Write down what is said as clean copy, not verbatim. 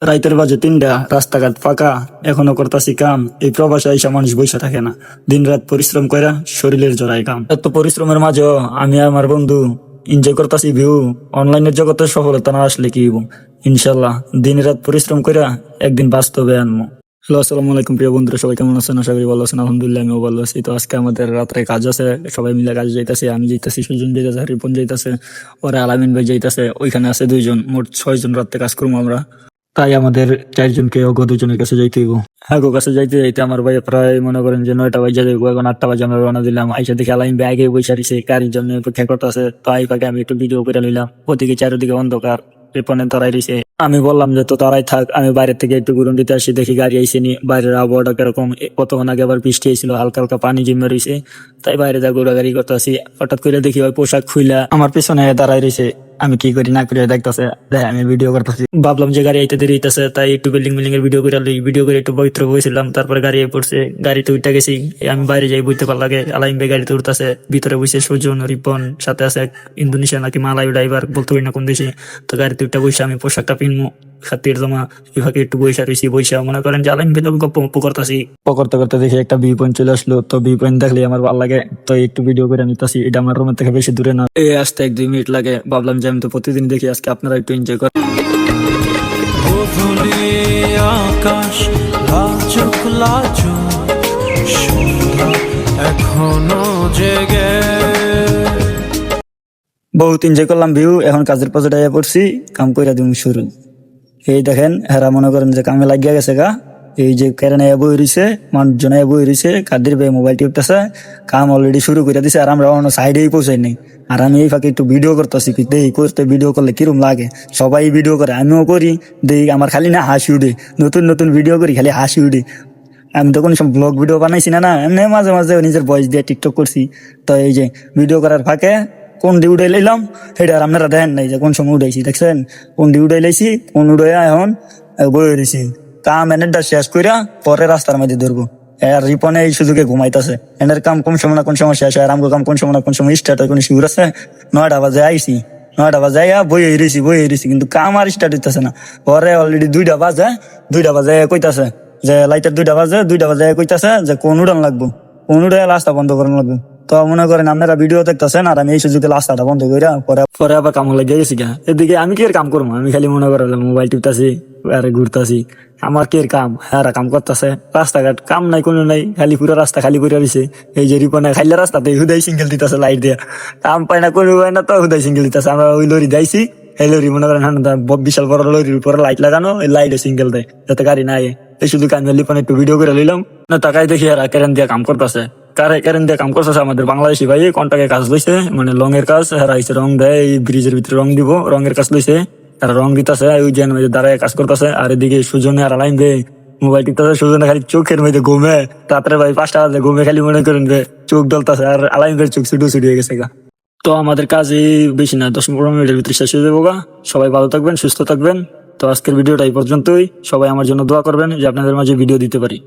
রাইতের বাজে 3টা, রাস্তাঘাট ফাঁকা, এখনো করতাছি কাম। এই প্রবাসে আইসা মানুষ বসে থাকে না, দিন রাত পরিশ্রম কইরা শরীরের জোড়ায় কাম। এত পরিশ্রমের মাঝেও আমি আমার বন্ধু এনজয় করতাছি ভিউ। অনলাইনের জগতে সফলতা না আসলে কি হইব? ইনশাল্লাহ দিন রাত পরিশ্রম কইরা একদিন বাস্তবে আনবো। হ্যালো, আসসালামু আলাইকুম প্রিয় বন্ধুরা, সবাই কেমন আছেন? আশা করি ভালো আছেন। আলহামদুলিল্লাহ আমিও ভালো আছি। তো আজকে আমাদের রাত্রে কাজ আছে, সবাই মিলে কাজে যাইতাছে। আমি যাইতাছি, সুজন যাইতাছে, রিপন যাইতাছে, ওরা আলামিন ভাই যাইতাছে। ওইখানে আছে 2জন, মোট 6জন রাত্রে কাজ করবো আমরা। তাই আমাদের 4জনকে অগো 2জনের কাছে যাইতে হইব। হ্যাঁ গো, কাছে যাইতে যাইতে আমার ভাই প্রায় মনে করেন যে 9টা বাজে যাইব। এখন 8টা বাজে আমরা রওনা দিলাম। আইসা দেখে আলামিন ভাই আগে বসে রইছে, গাড়ির জন্য অপেক্ষা করতেছে। তো আই ফাঁকে আমি একটু ভিডিও করে নিলাম। ওদিকে চারিদিকে অন্ধকার, রিপনে তারাই রইছে। আমি বললাম যে তো তারাই থাক, আমি বাইরে থেকে একটু ঘুরন দিতে আসি। দেখি গাড়ি আইসেনি, বাইরের আবহাওয়াটা কিরকম। কতক্ষণ আগে আবার বৃষ্টি হয়েছিল, হালকা হালকা পানি জমে রয়েছে। তাই বাইরে যা ঘোরাঘুরি করতে আসি। হঠাৎ করে দেখি ওই পোশাক খুইলা আমার পিছনে দাঁড়াই রয়েছে। আমি কি করি না করি দেখতেছে, দেখ আমি ভিডিও করতেছি। ভাবলাম যে গাড়ি আইতে দেরি হইতেছে, তাই একটু বিল্ডিং এর ভিডিও করে ভিডিও করে একটু পবিত্র বসেছিলাম। তারপরে গাড়ি পড়ছে, গাড়িতে উঠে গেছি। আমি বাইরে যাই বুঝতে পারলাম লাগে আলাইম ভাই গাড়িতে উঠতেছে, ভিতরে বসে সুজন, রিপন, সাথে আছে ইন্দোনেশিয়া নাকি মালাই ড্রাইভার, বলতে পারি না কোন দেশে। তো গাড়িতে উঠে বসে আমি পোশাকটা পিনবো, খাতির জমা এভাবে একটু বৈশা রয়েছি। বৈশা মনে করেন যে আলাইম ভাই গপ্প করতেছি। করতে করতে দেখি একটা ভিউ পয়েন্ট চলে আসলো। তো ভিউ পয়েন্ট দেখলে আমার ভালো লাগে, তো একটু ভিডিও করে নিতেছি। এটা আমার রুমের থেকে বেশি দূরে না, এই আসতে 1-2 মিনিট লাগে। ভাবলাম যে আমি তো প্রতিদিন দেখি, আজকে আপনারা একটু এনজয় করেন। আকাশ লাজুক লাজুক, সন্ধ্যা এখনো জেগে। বহুত এনজয় করলাম ভিউ। এখন কাজের পথে ডাইয়া পড়ছি, কাম কইরা দিন শুরু। এই দেখেন হেরা মনে করেন যে কামে লাগিয়া গেছে গা। এই যে কেরানে বই রইছে, মানুষজন বই রইছে, কাদের ভাই মোবাইল টিপতেছে। কাম অলরেডি শুরু করে দিছে, আর আমরা অন্য সাইডেই পৌঁছাই নাই। আর আমি এই ফাঁকে একটু ভিডিও করতেছি, দেখি করতে ভিডিও করলে কিরম লাগে। সবাই ভিডিও করে, আমিও করি। দেখি আমার খালি না হাসি উঠে, নতুন নতুন ভিডিও করি, খালি হাসি উঠে। আমি তো কোনো সব ব্লগ ভিডিও বানাইছি না, এমনি মাঝে মাঝে নিজের ভয়েস দিয়ে টিকটক করছি। তো এই যে ভিডিও করার ফাঁকে কোন ডি উঠাই লাইলাম, সেটা আর আপনারা দেখেন নাই যে কোন সময় উঠাইছি। দেখছেন কোন ডি উঠাই লাইছি, কোন উঠাইয়া এখন বই রয়েছি। কাম এনেরটা শেষ কইরা পরে রাস্তার মধ্যে ধরবো। আর রিপনে এই সুযোগে ঘুমাইতেছে। এনের কাম কোন সময় না কোন সময় শেষ হয়, আর আমগো কাম কোন সময় না কোন সময় স্টার্ট হয়, কোন শিউর আছে। 9টা বাজে আইসি, 9টা বাজে বই রয়েছি, কিন্তু কাম আর স্টার্ট হইতেছে না। পরে অলরেডি 2টা বাজে কইতাছে যে লাইটার 2টা বাজে কইতাছে যে কোন উড়ান লাগবো, কোন উড়ে রাস্তা বন্ধ করানো লাগবে। তো মনে করেন আপনারা ভিডিও দেখতেছেন, আর আমি এই সুযোগে রাস্তাটা বন্ধ কইরা পরে আবার কাম লাগিয়ে গেছি গা। এদিকে আমি কি এর কাম করবো? আমি খালি মনে করেন মোবাইল টিপতাছি আর ঘুরতাছি। আমার কি এর কাম? হ্যাঁ কাম করতেছে। রাস্তাঘাট কাম নাই, কোনো নাই, খালি পুরো রাস্তা খালি করে দিছে। এই যে রিপনে খাইলে রাস্তাতে হুদাই সিঙ্গেল দিতেছে লাইট দিয়ে। কাম পায় না, কোনো পায় না, তো হুদাই সিঙ্গেল দিতেছে। আমরা ওই লরি যাইছি, এই লরি মনে করেন বিশাল বড় লরির উপরে লাইট লাগানো, এই লাইটে সিঙ্গেল দেয় যাতে গাড়ি নাই। এই শুধু আমি লিপনে একটু ভিডিও করে নিলাম না, তাকাই দেখি আর কেরেন দিয়ে কাম করতেছে। কারেন্ট দিয়ে কাম করতেছে আমাদের বাংলাদেশি ভাই। কন্ট্রাক্টে কাজ লইছে, মানে রং এর কাজ। হেরা আইসে রং দেয়, এই ব্রিজের ভিতরে রং দিব, রঙের কাজ লইছে। তারা রং দিতেছে, ওই যে দাঁড়ায় কাজ করতেছে। আর এদিকে সুজনে আর আলাইন বে মোবাইল টিপতেছে। সুজনে খালি চোখের মধ্যে ঘুমে, রাত্রে ভাই 5টা বাজে ঘুমে, খালি মনে করেন যে চোখ ডলতেছে। আর আলাইন ভাই চোখ ছুটে হয়ে গেছে গা। তো আমাদের কাজই বেশি না, 10-15 মিনিটের ভিতরে শেষ হয়ে যাবো গা। সবাই ভালো থাকবেন, সুস্থ থাকবেন। তো আজকের ভিডিওটা এই পর্যন্তই। সবাই আমার জন্য দোয়া করবেন যে আপনাদের মাঝে ভিডিও দিতে পারি।